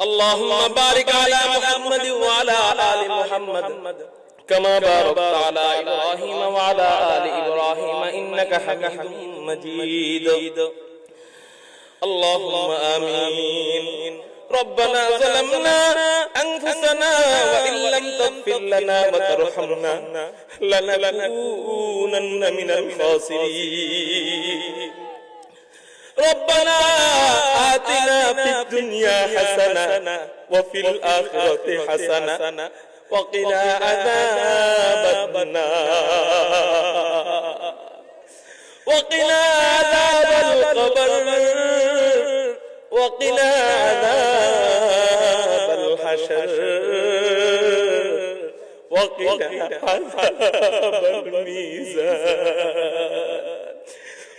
اللهم بارك على محمد وعلى آل محمد كما باركت على إبراهيم وعلى آل إبراهيم إنك حميد مجيد اللهم آمين ربنا ظلمنا أنفسنا وإن لم تغفر لنا وترحمنا لنكونن من الخاسرين ربنا آتنا في الدنيا حسنة وفي الآخرة حسنة وقنا عذاب النار وقنا عذاب القبر وقنا عذاب الحشر وقنا عذاب الميزان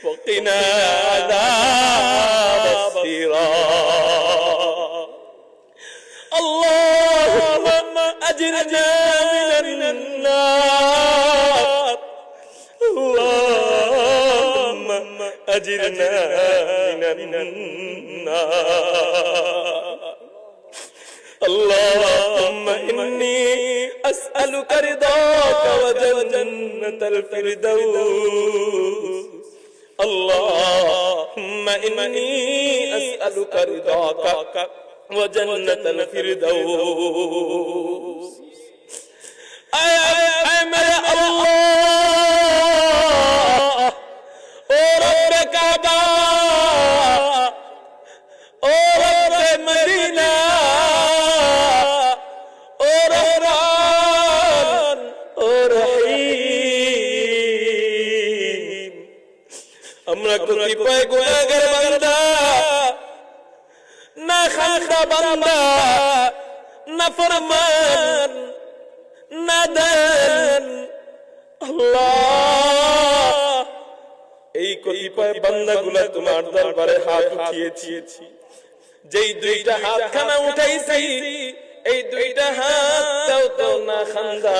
وقنا عذاب الصراط اللهم أجرنا من النار اللهم أجرنا من النار اللهم إني أسألك رضاك وجنة الفردوس اللهم إني أسألك رضاك وجنة الفردوس أي میرے اللہ او رب کعبہ او رب مدینہ او رحمان او رحیم আমরা কতিপয় গুনাহগার বান্দা না খান্দা বান্দা না ফরমান নাদান আল্লাহ এই কতিপয় বান্দাগুলা তোমার দরবারে হাত উঠিয়েছি যেই দুইটা হাতখানা উঠাইছি এই দুইটা হাতটাও তো না খান্দা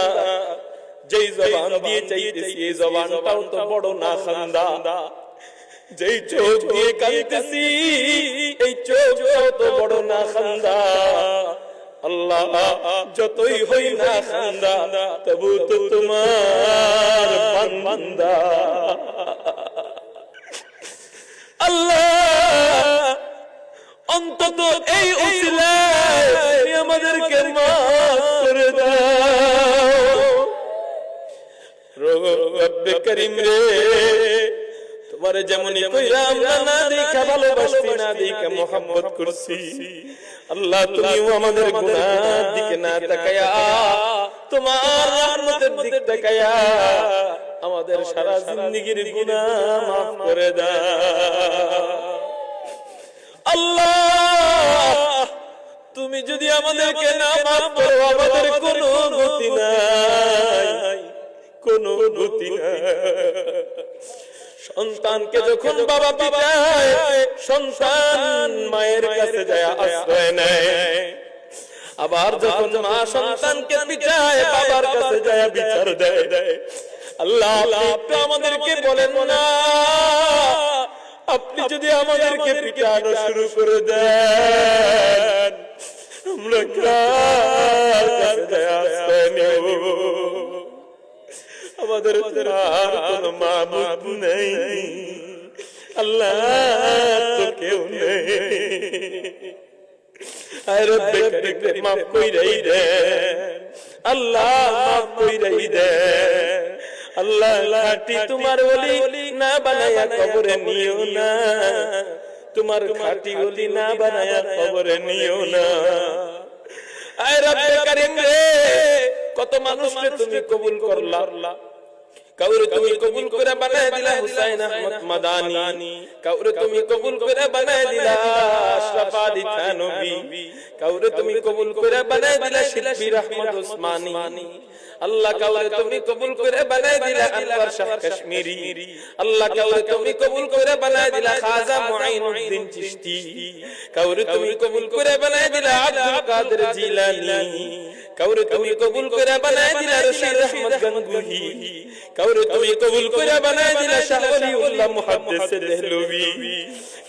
যেই জবান দিয়ে চাইতেছি এই জবানটাও তো বড় না খান্দা যেই চোখ দিয়ে কাঁদতেছি এই চোখটাও তো বড় না খান্দা আল্লাহ যতই হই না খান্দা তবু তো তোমার বান্দা আল্লাহ অন্তত এই উসিলায় আমাদেরকে মাফ করে দাও রব্বে করিম রে তোমার যেমনই কইরা আমরা না দেখা ভালোবাসি না দেখা মোহাম্মত করছি আল্লাহ তুমিও আমাদের গুনার দিকে না তাকায়া তোমার রহমতের দিকে তাকায়া আমাদের সারা জিন্দেগীর গুনাহ maaf করে দাও আল্লাহ তুমি যদি আমাদেরকে না maaf করো আমাদের কোনো গতি নাই কোনো গতি নাই সন্তানকে যখন বাবা পিটায় সন্তান মায়ের কাছে যায় আশ্রয় নেয় আবার যখন মা সন্তানকে পিটায় বাবার কাছে যায় বিচার দেয় আল্লাহ আপনি আমাদেরকে বলেন না আপনি যদি আমাদেরকে পিটানো শুরু করে দেন আমরা কার কাছে যায় আশ্রয় নেব আমাদের আর কোনো মাবুদ নেই আল্লাহ তো কেউ নেই আয় রব্বে করিম মাফ কইরাই দেন আল্লাহ মাফ কইরাই দেন আল্লাহ খাঁটি তোমার ওলি না বানায়া কবরে নিও না তোমার খাঁটি ওলি না বানায়া কবরে নিও না আয় রব্বে করিম রে কত মানুষকে তুমি কবুল করলা কাউরে তুমি কবুল করে বানায় দিলা হুসাইন আহমদ মাদানী কাউরে তুমি কবুল করে বানায় দিলা আশরাফ আলী থানভী কাউরে তুমি কবুল করে বানায় দিলা শিল্পী আহমদ উসমানী আল্লাহ কাউরে তুমি কবুল করে বানায় দিলা আনওয়ার শাহ কাশ্মীরি আল্লাহ কাউরে তুমি কবুল করে বানায় দিলা খাজা মুঈনুদ্দিন চিশতি কাউরে তুমি কবুল করে বানায় দিলা আব্দুল কাদের জিলানী কাউরে তুমি কবুল করে বানায় দিলা রশিদ আহমদ গঙ্গুহি কাউরে তুমি কবুল করে বানায় দিলা শাহ ওলিউল্লাহ মুহাদ্দিস দেহলভী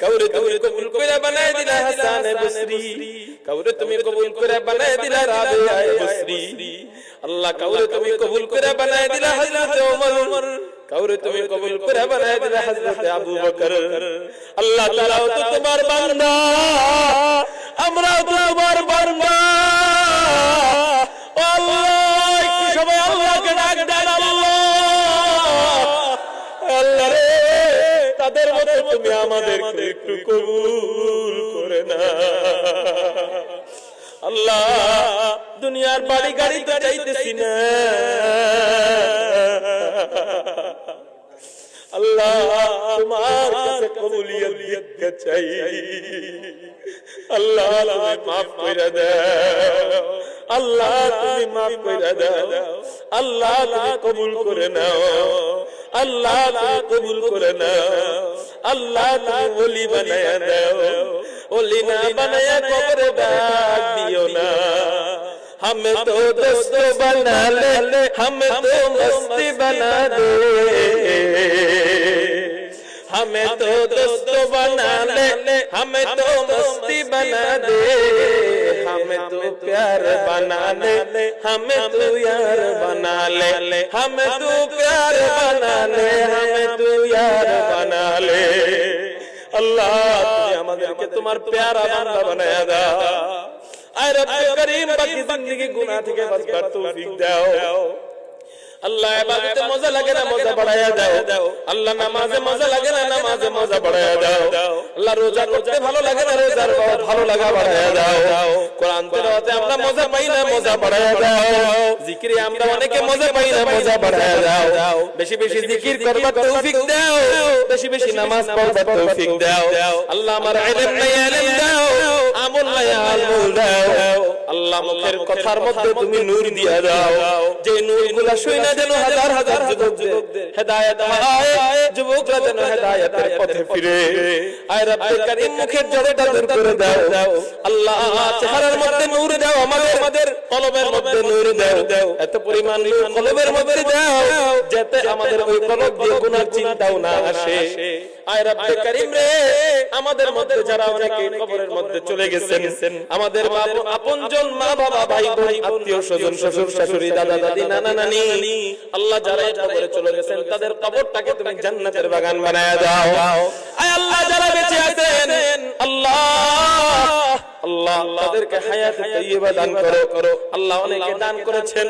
কাউরে তুমি কবুল করে বানায় দিলা হাসান বসরি কাউরে তুমি কবুল করে বানায় দিলা রাবিয়া বসরি আল্লাহ কাউরে তুমি কবুল করে বানায় দিলা হযরত ওমর কাউরে তুমি কবুল করে বানায় দিলা হযরত আবু বকর আল্লাহ তাআলাও তো তোমার বান্দা আমরাও তো তোমার বান্দা আল্লাহ একটু সবাই আল্লাহকে ডাক দেন আল্লাহ রে তাদের মতো তুমি আমাদেরকে একটু কবুল করে না আল্লাহ দুনিয়ার বাড়ি গাড়ি তো চাইতেছি না আল্লাহ তোমার কাছে কবুলিয়ত দিতে চাই আল্লাহ তুমি maaf করে দাও আল্লাহ তুমি maaf করে দাও আল্লাহ তুমি কবুল করে নাও আল্লাহ তুমি কবুল করে নাও আল্লাহ তুমি ওলি বানায়া দাও ওলি না বানায়া কবরে ডাক দিও না हमें तो दोस्त बना ले हमें तो मस्ती बना दे हमें तो दोस्त बना ले हमें तो मस्ती बना दे हमें तो प्यार बना ले हमें तो यार बना ले हमें तो प्यार बना ले हमें तो यार बना ले अल्लाह तुझे আমাদেরকে তোমার प्यारा बंदा बनाया दाओ आए रब्बे करीम बाकी जिंदगी गुनाह থেকে বাঁচবার তৌফিক দাও अल्लाह इबादत में मजा लगे ना मजा बढ़ाया दाओ अल्लाह नमाज में मजा लगे ना नमाज में मजा बढ़ाया दाओ अल्लाह रोजा करते ভালো লাগে না রোজার ভালো লাগা बढ़ाया দাও কোরআন তেলাওয়াতে আমরা মজা পাই না মজা बढ़ाया দাও জিকিরে আমরা অনেকে মজা পাই না মজা बढ़ाया দাও বেশি বেশি জিকির করবার তৌফিক দাও বেশি বেশি নামাজ পড়বার তৌফিক দাও আল্লাহ আমার ইলম নাই ইলম দাও আমল নাই আমল দাও আল্লাহ মুখের কথার মধ্যে তুমি নূর দিয়া দাও যে নূরগুলো শুইনা যেন হাজার হাজার যুবকদের হেদায়েত হয় যুবকরা যেন হেদায়েতের পথে ফিরে আয় রব্বে করিম মুখের জড়তা দূর করে দাও আল্লাহ চেহারার মধ্যে নূর দাও আমাদের কলবের মধ্যে নূর দাও এত পরিমাণ নূর কলবের মধ্যে দাও যাতে আমাদের ওই কলব দিয়ে গুনাহ চিন্তাও না আসে আয় রব্বে করিম রে আমাদের মধ্যে যারা অনেকে কবরের মধ্যে চলে গেছেন আমাদের আপনজন মা বাবা ভাই বোন আত্মীয় স্বজন শ্বশুর শাশুড়ি দাদা দাদি নানা নানি আল্লাহ যারা কবরে চলে গেছেন তাদের কবরটাকে তুমি জান্নাতের বাগান বানায়া দাও আয় আল্লাহ যারা বেঁচে আছেন আল্লাহ আল্লাহ তাদেরকে হায়াত তাইয়্যিবা দান করো আল্লাহ অনেকে দান করেছেন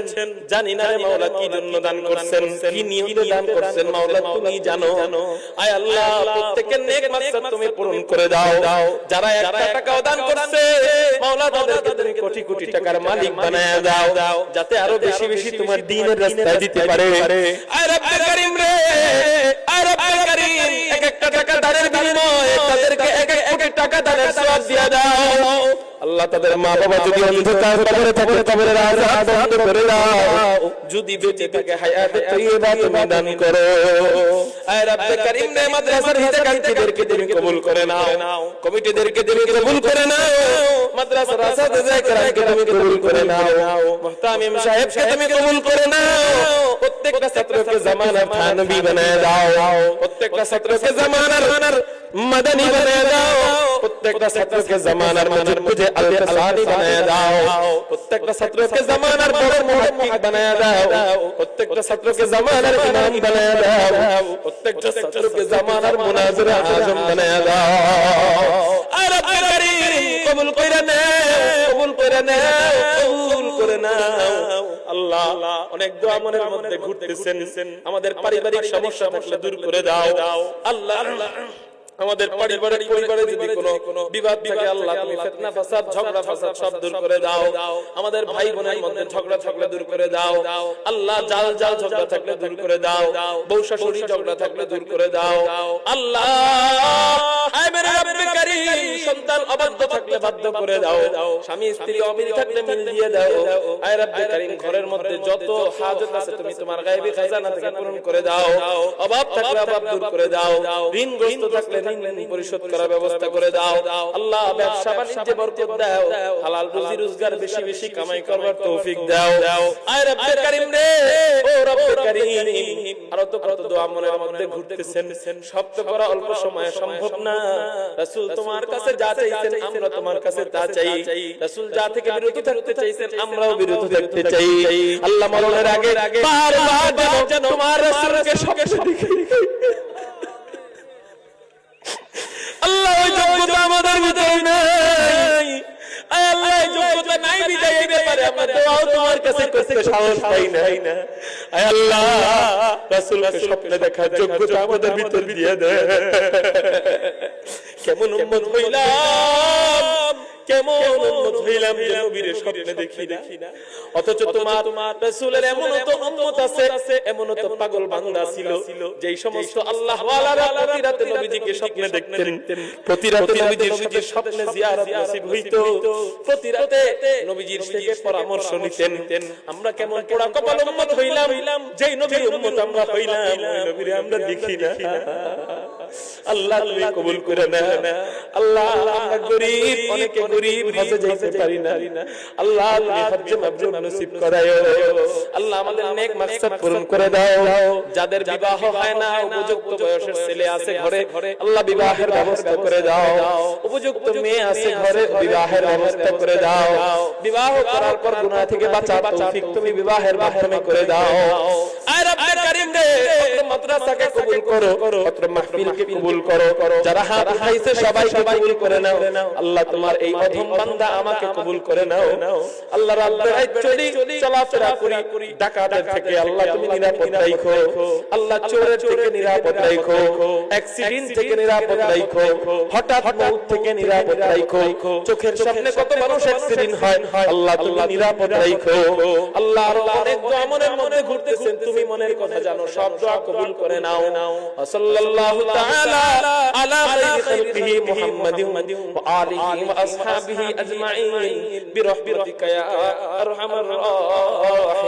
জানি না রে মাওলা কি জন্য দান করছেন কি নিয়তে দান করছেন মাওলা তুমি জানো আয় আল্লাহ প্রত্যেকের নেক মাকসাদ তুমি পূরণ করে দাও যারা একটা টাকাও দান করছে মাওলা তাদেরকে তুমি কোটি কোটি টাকার মালিক বানায়া দাও যাতে আরো বেশি বেশি তোমার দ্বীনের রাস্তায় দিতে পারে আয় রব্বে করিম রে আয় রব্বে করিম এক একটা টাকা দানের বিনিময়ে তাদেরকে এক এক টাকা দানের সওয়াব দিয়া দাও আল্লাহ তাদের মা বাবা যদি অন্ধকার কবরে থাকে কবরের আযাব বন্ধ করে দাও যদি বেঁচে থাকে হায়াতে তাইয়্যিবা তুমি দান করো আয় রব্বে করিম রে মাদ্রাসার হিতাকাঙ্ক্ষীদেরকে তুমি কবুল করে নাও কমিটিদেরকে তুমি কবুল করে নাও মাদ্রাসার আসাদে কেরামকে তুমি কবুল করে নাও মুহতামিম সাহেবকে তুমি কবুল করে নাও প্রত্যেকটা ছাত্রকে জামানার থানবী বানায় দাও প্রত্যেকটা ছাত্রকে জামানার মাদানী বানায় দাও প্রত্যেকটা ছাত্রকে জামানার মুজাদ্দিদে আল-আসানি বানায় দাও প্রত্যেকটা ছাত্রকে জামানার বড় মুহাদ্দিস বানায় দাও প্রত্যেকটা ছাত্রকে জামানার ইমাম বানায় দাও প্রত্যেকটা ছাত্রকে জামানার মুনাজিরা আজম বানায় দাও আয় রব্বে করিম কবুল করে নাও কবুল করে নাও কবুল করে নাও আল্লাহ অনেক দোয়া মনের মধ্যে ঘুরতেছেন আমাদের পারিবারিক সমস্যা থাকলে দূর করে দাও আল্লাহ আমাদের পরিবারে যদি কোনো বিবাদ থাকে আল্লাহ তুমি ফিতনা ফাসাদ ঝগড়া ফাসাদ সব দূর করে দাও আমাদের ভাই বোনের মধ্যে ঝগড়া থাকলে দূর করে দাও আল্লাহ জাল ঝগড়া থাকলে দূর করে দাও বউ শাশুড়ি ঝগড়া থাকলে দূর করে দাও আল্লাহ আয় মেরে রব্বে করিম সন্তান অবাধ্য থাকলে বাধ্য করে দাও স্বামী স্ত্রী অমিল থাকলে মিল দিয়ে দাও আয় রব্বে করিম ঘরের মধ্যে যত হাজত আছে তুমি তোমার গায়বী খাজানা থেকে পূরণ করে দাও অভাব থাকলে অভাব দূর করে দাও ঋণগ্রস্ত থাকলে ঋণ পরিশোধ করার ব্যবস্থা করে দাও আল্লাহ ব্যবসা বাণিজ্যে বরকত দাও হালাল রুজি রোজগার বেশি বেশি কামাই করবার তৌফিক দাও আয় রব্বে কারীম রে ও রব্বে কারীম আরো তো কত দোয়া মনের মধ্যে ঘুরতেছেন সব তো করা অল্প সময়ে সম্ভব না রাসূল তোমার কাছে যা চাইছেন আমরা তোমার কাছে তা চাই রাসূল যা থেকে বিরত থাকতে চাইছেন আমরাও বিরত থাকতে চাই আল্লাহ মরণের আগে বারবার যেন তোমার রাসূলকে স্বপ্নে দেখি আল্লাহ ওই যোগ্যতা আমাদের ভিতরে নাই আয় আল্লাহ যোগ্যতা নাই বিদায় এই ব্যাপারে আমরা দোয়াও তোমার কাছে করতে সাহস পাই না আয় আল্লাহ রাসূলকে স্বপ্নে দেখার যোগ্যতা আমাদের ভিতর দিয়ে দে কেমন উম্মত হইলাম কেমন উম্মত হইলাম যে নবীর স্বপ্নে দেখি না অথচ তোমার রাসূলের এমন তো উম্মত আছে এমন তো পাগল বান্দা ছিল যেই সমস্ত আল্লাহ ওয়ালারা প্রতি রাতে নবীজিকে স্বপ্নে দেখতেন প্রতি রাতে নবীজির স্বপ্নে জিয়ারত নসিব হইতো প্রতি রাতে নবীজির থেকে পরামর্শ নিতেন আমরা কেমন পোড়া কপাল উম্মত হইলাম যেই নবীর উম্মত আমরা হইলাম ওই নবীরে আমরা দেখি না আল্লাহ তুমি কবুল করে না আল্লাহ আমরা গরীব অনেকে গরীব হজে যাইতে পারি না আল্লাহ তুমি হজ্জে মাবরুর নসিব করায়ো আল্লাহ আমাদের নেক মাকসাদ পূরণ করে দাও যাদের বিবাহ হয় না উপযুক্ত বয়সের ছেলে আছে ঘরে আল্লাহ বিবাহের ব্যবস্থা করে দাও উপযুক্ত মেয়ে আছে ঘরে বিবাহের ব্যবস্থা করে দাও বিবাহ করার পর গুনাহ থেকে বাঁচার তৌফিক তুমি বিবাহের মাধ্যমে করে দাও আয় রব্বে কারীম রে মাদ্রাসাকে কবুল করো অত্র মাহফিলকে কবুল করো যারা হাত উঠাইছে সবাইকে কবুল করে নাও আল্লাহ তোমার এই অধম বান্দা আমাকে কবুল করে নাও আল্লাহ রাত চলি চলাফেরা করি ডাকাতের থেকে আল্লাহ তুমি নিরাপদ রাখো আল্লাহ চোরের থেকে নিরাপদ রাখো অ্যাক্সিডেন্ট থেকে নিরাপদ রাখো হঠাৎ মউত থেকে নিরাপদ রাখো চোখের সামনে কত মানুষ অ্যাক্সিডেন্ট হয় আল্লাহ তুমি নিরাপদ রাখো আল্লাহ অনেক দোয়া মনের মধ্যে ঘুরতেছেন তুমি মনের কথা জানো সব দোয়া কবুল করে নাও সাল্লাল্লাহু তাআলা আলা খায়রি খালকিহি মুহাম্মাদিন ওয়া আলিহি ওয়া আসহাবিহি আজমাইন বিরহমাতিকা ইয়া আরহামার রাহিমিন